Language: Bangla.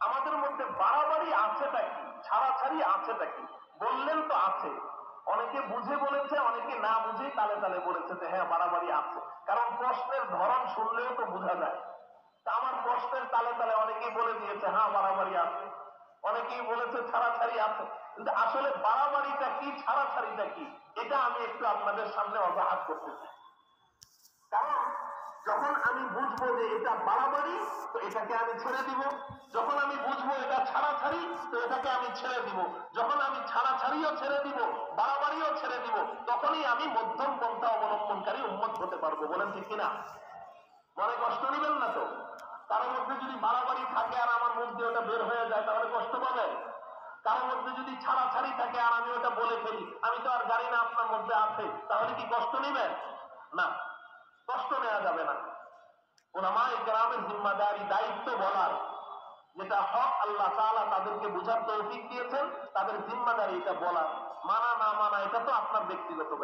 আমাদের মধ্যে বাড়াবাড়ি আছেটা কি, ছাড়াছাড়ি আছেটা কি? বললেন তো আছে। অনেকে বুঝে বলেছে, অনেকে না বুঝে তালে তালে বলেছে যে হ্যাঁ বাড়াবাড়ি আছে, কারণ প্রশ্নের ধরন শুনলেও তো বোঝা যায়। তা আমার প্রশ্নের তালে তালে অনেকেই বলে দিয়েছে হ্যাঁ বাড়াবাড়ি আছে, অনেকেই বলেছে ছাড়াছাড়ি আছে। কিন্তু আসলে বাড়াবাড়িটা কি, ছাড়াছাড়িটা কি, এটা আমি একটু আপনাদের সামনে অজাহাত করতে চাই। কারণ যখন আমি বুঝবো যে এটা বাড়াবাড়ি, তো এটাকে আমি ছেড়ে দিব। যখন আমি বুঝবো এটা ছাড়াছাড়ি, তো এটাকে আমি ছেড়ে দিব। যখন আমি ছাড়াছাড়িও ছেড়ে দিব, বাড়াবাড়িও ছেড়ে দিব, তখনই আমি মধ্যম পন্থা অবলম্বনকারী উম্মত হতে পারবো। বলেন ঠিক কিনা? মনে কষ্ট নিবেন না তো? কারোর মধ্যে যদি বাড়াবাড়ি থাকে আর আমার মুখ দিয়ে ওটা বের হয়ে যায়, তাহলে কষ্ট পাবেন? কারোর মধ্যে যদি ছাড়াছাড়ি থাকে আর আমি ওটা বলে ফেলি, আমি তো আর জানি না আপনার মধ্যে আছে, তাহলে কি কষ্ট নিবেন? না, কষ্ট নেওয়া যাবে না। উলামায়ে কেরামের জিম্মাদারি, দায়িত্ব বলার, যেটা হক আল্লাহ তাআলা তাদেরকে বুঝার তৌফিক দিয়েছেন, তাদের জিম্মাদারি এটা বলা। মানা না মানা এটা তো আপনার ব্যক্তিগত ব্যাপার।